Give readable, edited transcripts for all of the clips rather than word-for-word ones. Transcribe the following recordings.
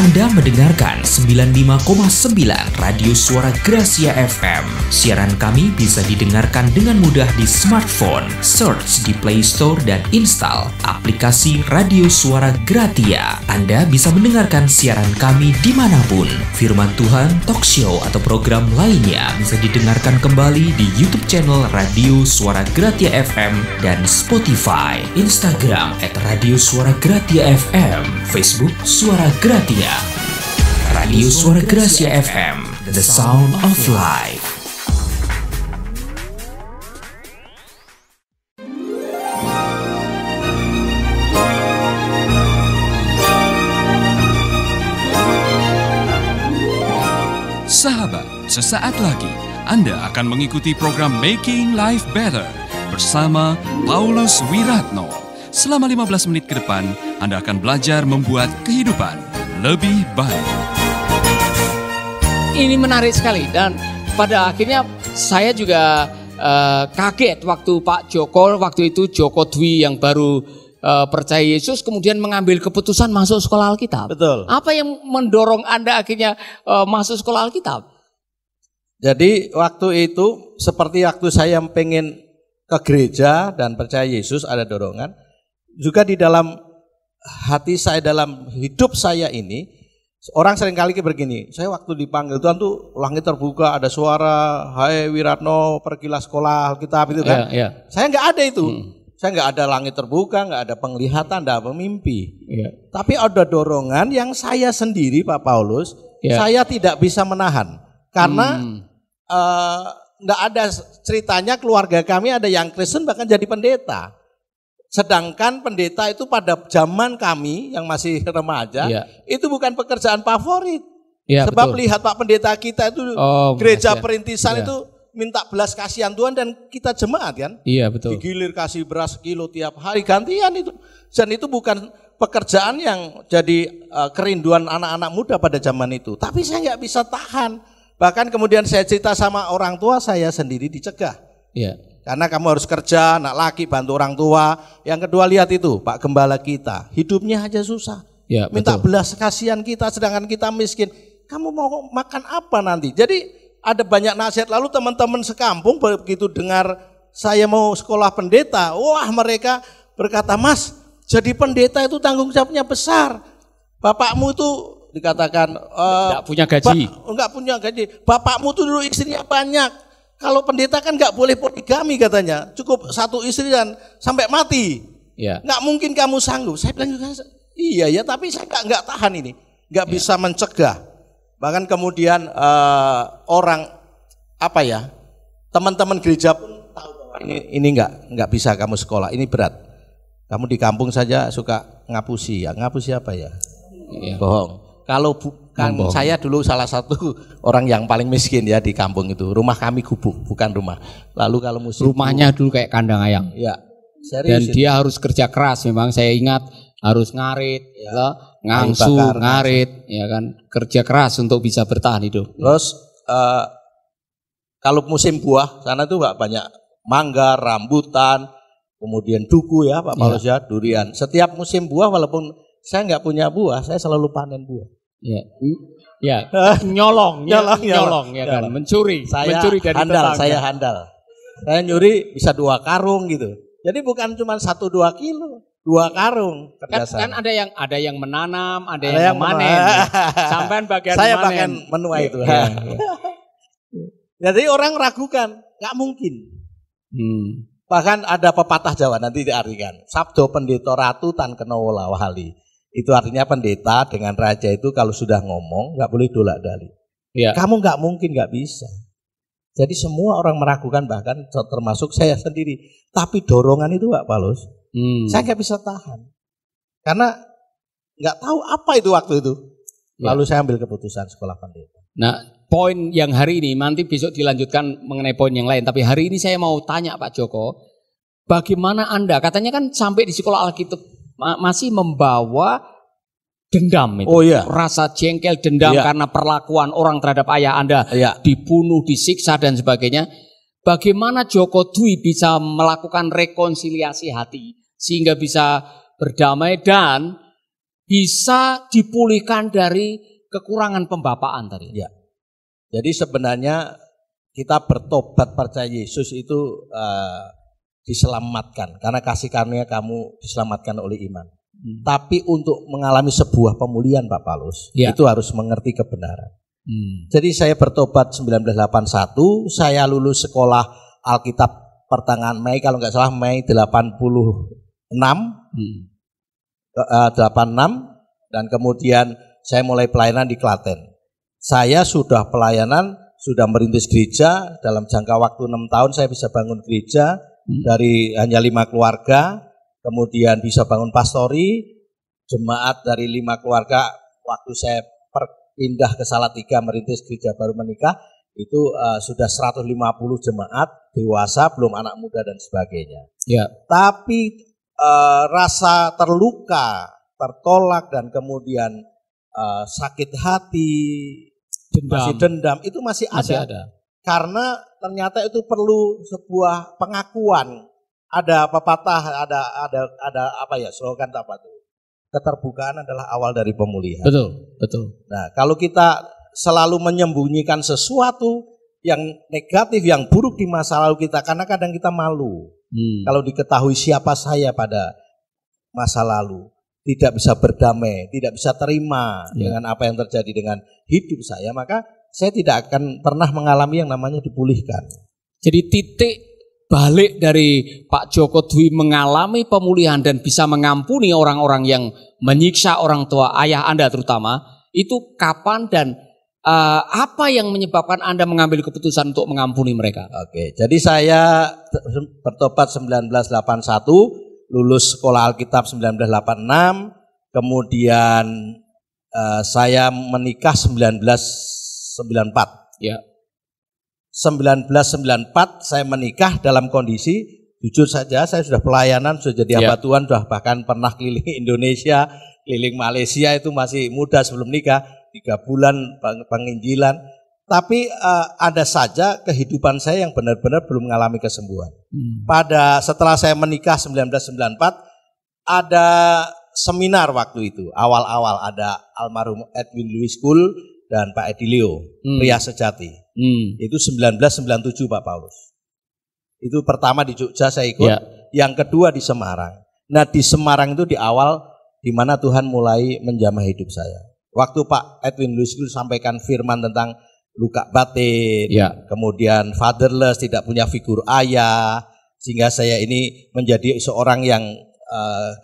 Anda mendengarkan 95,9 Radio Suara Gracia FM. Siaran kami bisa didengarkan dengan mudah di smartphone. Search di Play Store dan install aplikasi Radio Suara Gratia. Anda bisa mendengarkan siaran kami dimanapun. Firman Tuhan, talk show, atau program lainnya bisa didengarkan kembali di YouTube channel Radio Suara Gratia FM dan Spotify, Instagram @Radio Suara Gratia FM, Facebook Suara Gratia. Radio Suara Gracia FM, the sound of life. Sahabat, sesaat lagi Anda akan mengikuti program Making Life Better bersama Paulus Wiratno. Selama 15 menit ke depan, Anda akan belajar membuat kehidupan lebih baik. Ini menarik sekali dan pada akhirnya saya juga kaget waktu Pak Joko, waktu itu Joko Dwi yang baru percaya Yesus kemudian mengambil keputusan masuk sekolah Alkitab. Betul. Apa yang mendorong Anda akhirnya masuk sekolah Alkitab? Jadi waktu itu seperti waktu saya pengen ke gereja dan percaya Yesus ada dorongan. Juga di dalam hati saya, dalam hidup saya ini, orang seringkali begini, saya waktu dipanggil Tuhan tuh langit terbuka, ada suara, hai Wiratno pergilah sekolah Alkitab itu kan. Saya nggak ada itu. Saya nggak ada langit terbuka, nggak ada penglihatan, nggak ada mimpi. Tapi ada dorongan yang saya sendiri, Pak Paulus, saya tidak bisa menahan. Karena nggak ada ceritanya keluarga kami ada yang Kristen bahkan jadi pendeta. Sedangkan pendeta itu pada zaman kami yang masih remaja, itu bukan pekerjaan favorit. Sebab betul. Lihat Pak pendeta kita itu gereja perintisan itu minta belas kasihan Tuhan dan kita jemaat kan. Iya betul. Digilir kasih beras sekilo tiap hari gantian itu. Dan itu bukan pekerjaan yang jadi kerinduan anak-anak muda pada zaman itu. Tapi saya nggak bisa tahan. Bahkan kemudian saya cerita sama orang tua saya sendiri dicegah. Karena kamu harus kerja, anak laki bantu orang tua. Yang kedua lihat itu Pak Gembala kita, hidupnya aja susah. Minta belas kasihan kita sedangkan kita miskin. Kamu mau makan apa nanti? Jadi ada banyak nasihat. Lalu teman-teman sekampung begitu dengar saya mau sekolah pendeta, wah mereka berkata, Mas jadi pendeta itu tanggung jawabnya besar. Bapakmu itu dikatakan enggak punya gaji. Enggak punya gaji. Bapakmu tuh dulu istrinya banyak. Kalau pendeta kan nggak boleh poligami katanya, cukup satu istri dan sampai mati. Nggak mungkin kamu sanggup. Saya bilang juga, iya ya, tapi saya nggak tahan ini, nggak bisa mencegah. Bahkan kemudian orang apa ya, teman-teman gereja pun tahu bahwa ini nggak bisa kamu sekolah, ini berat. Kamu di kampung saja suka ngapusi, ngapusi apa ya? Bohong. Kalau bukan saya dulu salah satu orang yang paling miskin ya di kampung itu. Rumah kami gubuk, bukan rumah. Lalu kalau musim rumahnya dulu kayak kandang ayam. Serius. Dan dia harus kerja keras memang saya ingat harus ngarit, ngangsu, ngarit, ya kan, kerja keras untuk bisa bertahan hidup. Terus kalau musim buah sana tuh banyak mangga, rambutan, kemudian duku ya Pak Paulus ya, durian. Setiap musim buah walaupun saya nggak punya buah, saya selalu panen buah. Nyolong ya kan, mencuri dari handal, tetangga. Saya handal. Saya nyuri bisa 2 karung gitu. Jadi bukan cuma 1-2 kilo, 2 karung. Kan ada yang menanam, ada yang memanen. Sampai bagian saya memanen. bagian menuai itu. Jadi orang ragukan, nggak mungkin. Bahkan ada pepatah Jawa nanti diartikan. Sabdo pendeta ratu tan kena wola wali. Itu artinya pendeta dengan raja itu kalau sudah ngomong nggak boleh dolak-dalik. Kamu nggak mungkin, nggak bisa. Jadi semua orang meragukan bahkan termasuk saya sendiri. Tapi dorongan itu Pak Paulus, saya nggak bisa tahan. Karena nggak tahu apa itu waktu itu. Lalu saya ambil keputusan sekolah pendeta. Nah poin yang hari ini nanti besok dilanjutkan mengenai poin yang lain. Tapi hari ini saya mau tanya Pak Joko, bagaimana Anda katanya kan sampai di sekolah Alkitab masih membawa dendam itu, rasa jengkel, dendam karena perlakuan orang terhadap ayah Anda, dibunuh, disiksa dan sebagainya. Bagaimana Joko Dwi bisa melakukan rekonsiliasi hati sehingga bisa berdamai dan bisa dipulihkan dari kekurangan pembapaan tadi. Ya. Jadi sebenarnya kita bertobat percaya Yesus itu diselamatkan karena kasih karunia kamu diselamatkan oleh iman. Tapi untuk mengalami sebuah pemulihan Pak Paulus, itu harus mengerti kebenaran. Jadi saya bertobat 1981, saya lulus sekolah Alkitab pertengahan Mei, kalau nggak salah Mei 86, 86, dan kemudian saya mulai pelayanan di Klaten. Saya sudah pelayanan, sudah merintis gereja, dalam jangka waktu 6 tahun saya bisa bangun gereja dari hanya 5 keluarga, kemudian bisa bangun pastori, jemaat dari 5 keluarga. Waktu saya pindah ke Salatiga merintis gereja baru menikah, itu sudah 150 jemaat, dewasa, belum anak muda dan sebagainya. Ya. Tapi rasa terluka, tertolak dan kemudian sakit hati, dendam itu masih ada. Karena ternyata itu perlu sebuah pengakuan. Ada pepatah, ada apa ya, slogan apa tuh? Keterbukaan adalah awal dari pemulihan. Betul. Nah, kalau kita selalu menyembunyikan sesuatu yang negatif, yang buruk di masa lalu kita, karena kadang kita malu. Kalau diketahui siapa saya pada masa lalu, tidak bisa berdamai, tidak bisa terima dengan apa yang terjadi dengan hidup saya, maka saya tidak akan pernah mengalami yang namanya dipulihkan. Jadi titik balik dari Pak Joko Dwi mengalami pemulihan dan bisa mengampuni orang-orang yang menyiksa orang tua, ayah Anda terutama, itu kapan dan apa yang menyebabkan Anda mengambil keputusan untuk mengampuni mereka? Oke, jadi saya bertobat 1981, lulus sekolah Alkitab 1986, kemudian saya menikah 1994. Ya. 1994 saya menikah dalam kondisi, jujur saja saya sudah pelayanan, sudah jadi hamba Tuhan, sudah bahkan pernah keliling Indonesia, keliling Malaysia, itu masih muda sebelum nikah, 3 bulan penginjilan. Tapi ada saja kehidupan saya yang benar-benar belum mengalami kesembuhan. Setelah saya menikah 1994, ada seminar waktu itu, awal-awal ada almarhum Edwin Louis School dan Pak Edilio, Pria Sejati. Itu 1997 Pak Paulus. Itu pertama di Jogja saya ikut, yang kedua di Semarang. Nah di Semarang itu di awal di mana Tuhan mulai menjamah hidup saya. Waktu Pak Edwin Louis School sampaikan firman tentang luka batin, kemudian fatherless, tidak punya figur ayah, sehingga saya ini menjadi seorang yang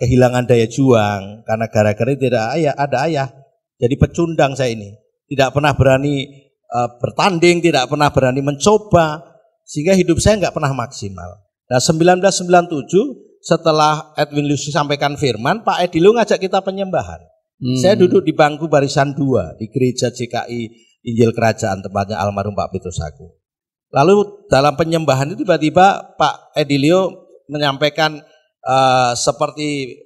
kehilangan daya juang karena gara-gara tidak ada ayah. Jadi pecundang saya ini, tidak pernah berani bertanding, tidak pernah berani mencoba, sehingga hidup saya nggak pernah maksimal. Nah 1997 setelah Edwin Lucy sampaikan firman, Pak Edilio ngajak kita penyembahan. Saya duduk di bangku barisan 2 di gereja JKI Injil Kerajaan, tempatnya almarhum Pak Petrus Agung. Lalu dalam penyembahan itu tiba-tiba Pak Edilio menyampaikan seperti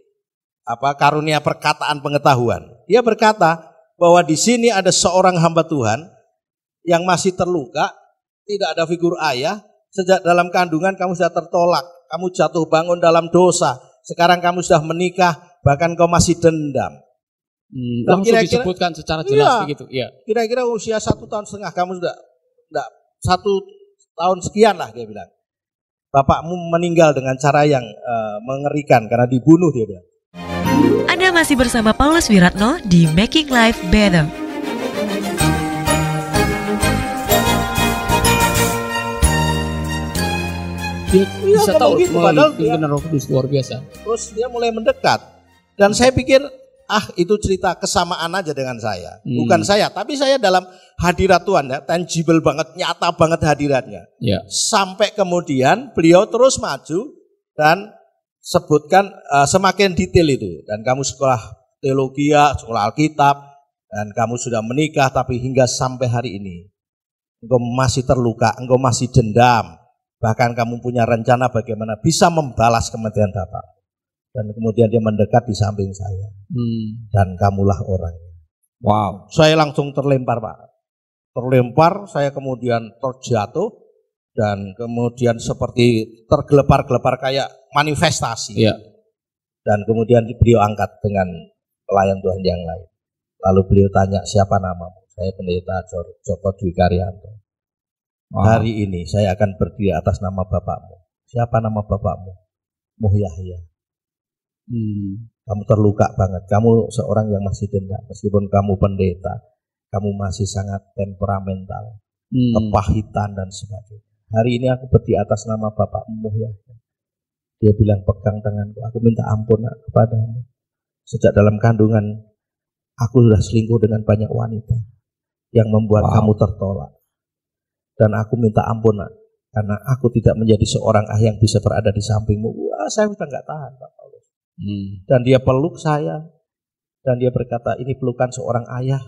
karunia perkataan pengetahuan. Dia berkata bahwa di sini ada seorang hamba Tuhan yang masih terluka, tidak ada figur ayah, sejak dalam kandungan kamu sudah tertolak, kamu jatuh bangun dalam dosa, sekarang kamu sudah menikah, bahkan kau masih dendam. Langsung disebutkan secara jelas begitu. Kira-kira usia 1,5 tahun kamu sudah 1 tahun sekian lah, dia bilang. Bapakmu meninggal dengan cara yang mengerikan karena dibunuh, dia bilang. Anda masih bersama Paulus Wiratno di Making Life Better. Dia bisa tahu padahal dia Roh Kudus luar biasa. Terus dia mulai mendekat dan saya pikir itu cerita kesamaan aja dengan saya, bukan saya, tapi saya dalam hadirat Tuhan ya, tangible banget, nyata banget hadiratnya. Sampai kemudian beliau terus maju dan sebutkan semakin detail itu, dan kamu sekolah teologi, sekolah Alkitab, dan kamu sudah menikah, tapi hingga sampai hari ini engkau masih terluka, engkau masih dendam. Bahkan kamu punya rencana bagaimana bisa membalas kematian Bapak. Dan kemudian dia mendekat di samping saya. Dan kamulah orangnya. Wow. Saya langsung terlempar Pak. Terlempar, saya kemudian terjatuh. Dan kemudian seperti tergelepar-gelepar kayak manifestasi. Dan kemudian beliau angkat dengan pelayan Tuhan yang lain. Lalu beliau tanya, siapa namamu? Saya Pendeta Joko Dwi Karyanto. Hari ini saya akan berdiri atas nama bapakmu. Siapa nama bapakmu? Muh Yahya. Kamu terluka banget. Kamu seorang yang masih dendam. Meskipun kamu pendeta, kamu masih sangat temperamental, kepahitan dan sebagainya. Hari ini aku berdiri atas nama bapakmu Muh Yahya. Dia bilang, pegang tanganku, aku minta ampun kepadamu. Sejak dalam kandungan, aku sudah selingkuh dengan banyak wanita yang membuat kamu tertolak. Dan aku minta ampun karena aku tidak menjadi seorang ayah yang bisa berada di sampingmu. Wah, saya sudah nggak tahan, Pak Paulus. Dan dia peluk saya. Dan dia berkata, ini pelukan seorang ayah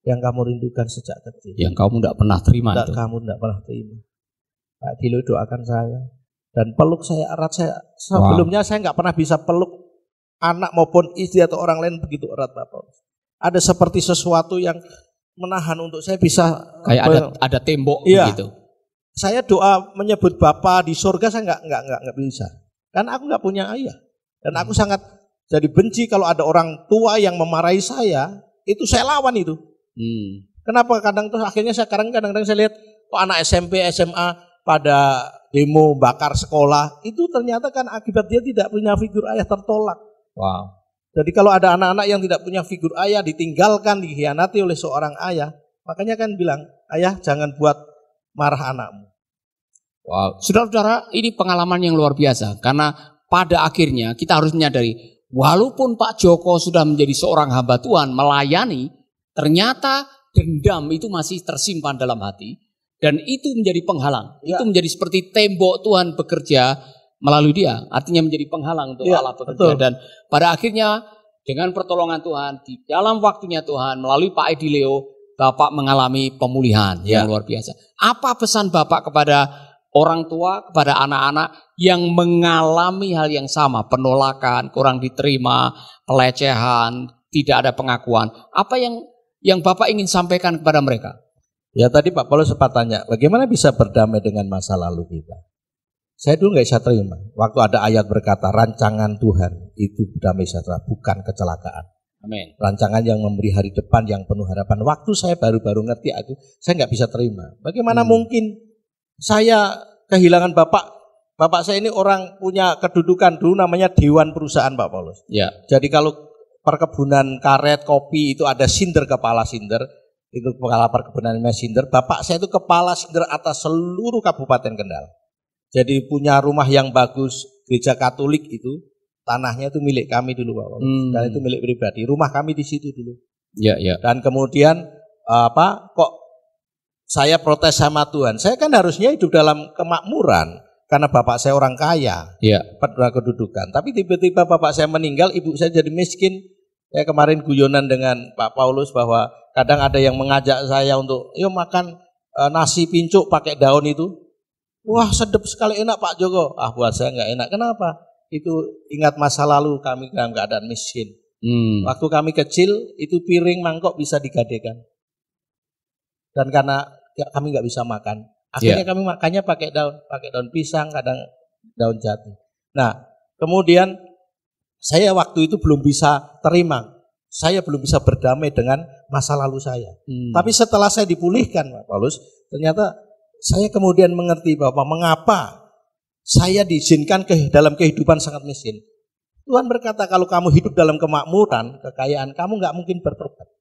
yang kamu rindukan sejak kecil. Yang kamu tidak pernah terima itu. Kamu tidak pernah terima. Pak Dilo doakan saya. Dan peluk saya, erat saya. Sebelumnya saya nggak pernah bisa peluk anak maupun istri atau orang lain begitu erat, Pak Paulus. Ada seperti sesuatu yang menahan untuk saya bisa kayak ada tembok begitu. Saya doa menyebut Bapa di surga saya nggak bisa. Karena aku nggak punya ayah. Dan aku sangat jadi benci kalau ada orang tua yang memarahi saya, itu saya lawan itu. Kenapa akhirnya saya kadang-kadang saya lihat anak SMP, SMA pada demo bakar sekolah, itu ternyata kan akibat dia tidak punya figur ayah, tertolak. Wow. Jadi kalau ada anak-anak yang tidak punya figur ayah, ditinggalkan, dikhianati oleh seorang ayah, makanya kan bilang, ayah jangan buat marah anakmu. Wow, saudara-saudara, ini pengalaman yang luar biasa. Karena pada akhirnya kita harus menyadari, walaupun Pak Joko sudah menjadi seorang hamba Tuhan, melayani, ternyata dendam itu masih tersimpan dalam hati. Dan itu menjadi penghalang. Itu menjadi seperti tembok Tuhan bekerja melalui dia. Artinya menjadi penghalang untuk Allah bekerja. Betul. Dan pada akhirnya dengan pertolongan Tuhan, di dalam waktunya Tuhan, melalui Pak Edi Leo, Bapak mengalami pemulihan yang luar biasa. Apa pesan Bapak kepada orang tua, kepada anak-anak yang mengalami hal yang sama? Penolakan, kurang diterima, pelecehan, tidak ada pengakuan. Apa yang Bapak ingin sampaikan kepada mereka? Ya tadi Pak Paulus sempat tanya, bagaimana bisa berdamai dengan masa lalu kita? Saya dulu nggak bisa terima. Waktu ada ayat berkata, rancangan Tuhan itu damai sejahtera, bukan kecelakaan. Amin. Rancangan yang memberi hari depan yang penuh harapan. Waktu saya baru-baru ngerti aku, saya nggak bisa terima. Bagaimana mungkin saya kehilangan bapak? Bapak saya ini orang punya kedudukan dulu namanya Dewan Perusahaan Pak Paulus. Ya. Jadi kalau perkebunan karet, kopi itu ada sinder, kepala sinder. Itu kepala perkebunan Sinder. Bapak saya itu kepala sinder atas seluruh Kabupaten Kendal. Jadi punya rumah yang bagus, gereja Katolik itu tanahnya itu milik kami dulu Pak. Dan itu milik pribadi. Rumah kami di situ dulu. Ya. Dan kemudian kok saya protes sama Tuhan? Saya kan harusnya hidup dalam kemakmuran karena bapak saya orang kaya, pada kedudukan. Tapi tiba-tiba bapak saya meninggal, ibu saya jadi miskin. Saya kemarin guyonan dengan Pak Paulus bahwa kadang ada yang mengajak saya untuk yuk makan nasi pincuk pakai daun itu. Wah sedap sekali, enak Pak Joko. Buat saya nggak enak. Kenapa? Itu ingat masa lalu kami dalam keadaan miskin. Waktu kami kecil itu piring mangkok bisa digadekan. Dan karena kami nggak bisa makan, akhirnya kami makannya pakai daun pisang, kadang daun jati. Nah kemudian saya waktu itu belum bisa terima. Saya belum bisa berdamai dengan masa lalu saya. Tapi setelah saya dipulihkan Pak Paulus, ternyata saya kemudian mengerti bahwa mengapa saya diizinkan dalam kehidupan sangat miskin. Tuhan berkata kalau kamu hidup dalam kemakmuran, kekayaan, kamu nggak mungkin bertobat.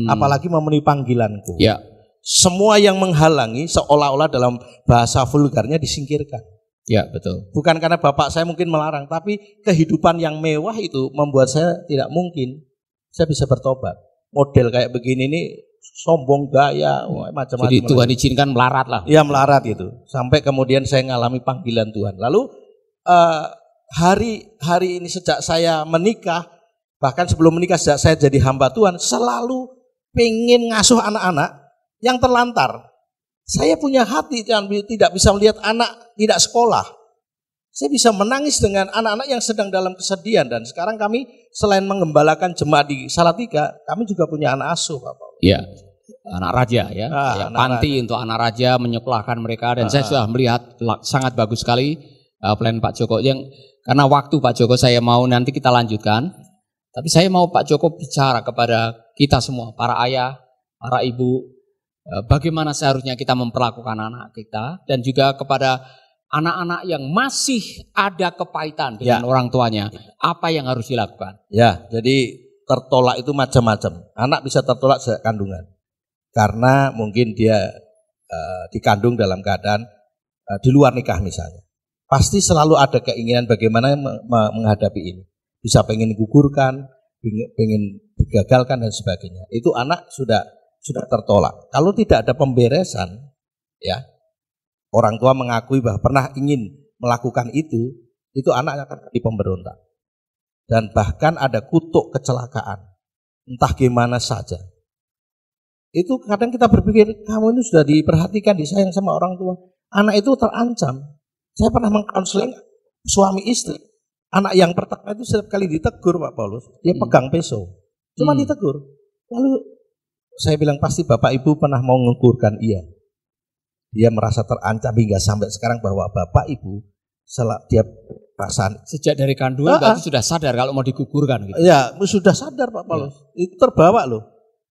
Apalagi memenuhi panggilanku. Ya. Semua yang menghalangi seolah-olah dalam bahasa vulgarnya disingkirkan. Ya betul. Bukan karena bapak saya mungkin melarang, tapi kehidupan yang mewah itu membuat saya tidak mungkin saya bisa bertobat. Model kayak begini ini sombong gaya, macam-macam. Jadi Tuhan izinkan melarat lah. Iya melarat itu. Sampai kemudian saya mengalami panggilan Tuhan. Lalu hari ini sejak saya menikah, bahkan sebelum menikah sejak saya jadi hamba Tuhan, selalu pengen ngasuh anak-anak yang terlantar. Saya punya hati yang tidak bisa melihat anak tidak sekolah. Saya bisa menangis dengan anak-anak yang sedang dalam kesedihan. Dan sekarang kami selain mengembalakan jemaat di Salatiga, kami juga punya anak asuh Pak Paul. Iya, anak raja ya. Panti untuk anak raja, menyekolahkan mereka. Dan saya sudah melihat sangat bagus sekali plan Pak Joko. Karena waktu Pak Joko saya mau nanti kita lanjutkan. Tapi saya mau Pak Joko bicara kepada kita semua, para ayah, para ibu, bagaimana seharusnya kita memperlakukan anak kita, dan juga kepada anak-anak yang masih ada kepahitan dengan orang tuanya, apa yang harus dilakukan? Ya, jadi tertolak itu macam-macam. Anak bisa tertolak sejak kandungan, karena mungkin dia dikandung dalam keadaan di luar nikah misalnya. Pasti selalu ada keinginan bagaimana menghadapi ini. Bisa pengen digugurkan, pengen digagalkan dan sebagainya. Itu anak sudah tertolak. Kalau tidak ada pemberesan, ya, orang tua mengakui bahwa pernah ingin melakukan itu anak akan di pemberontak. Dan bahkan ada kutuk kecelakaan, entah gimana saja. Itu kadang kita berpikir, kamu ini sudah diperhatikan, disayang sama orang tua. Anak itu terancam. Saya pernah mengkonseling suami istri. Anak yang pertama itu setiap kali ditegur Pak Paulus, dia pegang pisau. Cuma ditegur. Lalu saya bilang, pasti Bapak Ibu pernah mau menggugurkan. Iya. Dia merasa terancam hingga sampai sekarang bahwa Bapak Ibu dia perasaan. Sejak dari kandungan berarti sudah sadar kalau mau digugurkan gitu. Ya, sudah sadar Pak Paulus. Itu terbawa loh.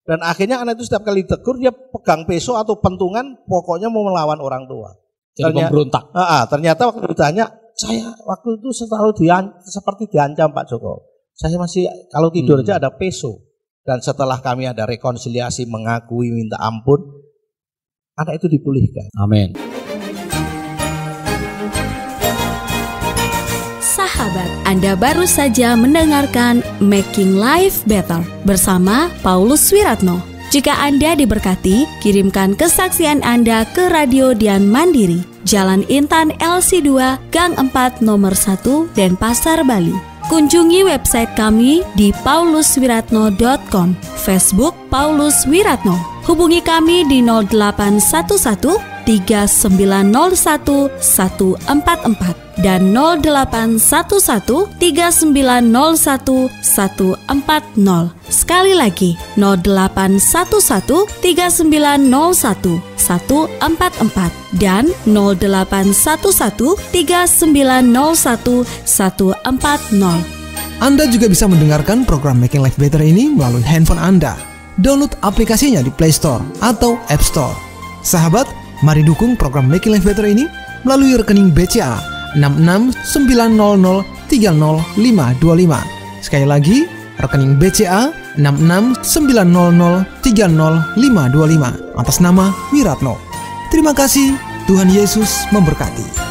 Dan akhirnya anak itu setiap kali ditegur dia pegang pisau atau pentungan, pokoknya mau melawan orang tua. Jadi pemberontak. Ternyata waktu ditanya, saya waktu itu seperti diancam Pak Joko. Saya masih kalau tidur aja ada peso. Dan setelah kami ada rekonsiliasi, mengakui, minta ampun, anak itu dipulihkan. Amin. Sahabat, Anda baru saja mendengarkan Making Life Better bersama Paulus Wiratno. Jika Anda diberkati, kirimkan kesaksian Anda ke Radio Dian Mandiri, Jalan Intan LC2, Gang 4 Nomor 1, Denpasar, Bali. Kunjungi website kami di pauluswiratno.com, Facebook Paulus Wiratno. Hubungi kami di 0811 3901 144 dan 0811 3901 140. Sekali lagi 0811 3901 144 dan 0811 3901 140. Anda juga bisa mendengarkan program Making Life Better ini melalui handphone Anda. Download aplikasinya di Play Store atau App Store. Sahabat, mari dukung program Making Life Better ini melalui rekening BCA 6690300525. Sekali lagi, rekening BCA 6690300525 atas nama Wiratno. Terima kasih, Tuhan Yesus memberkati.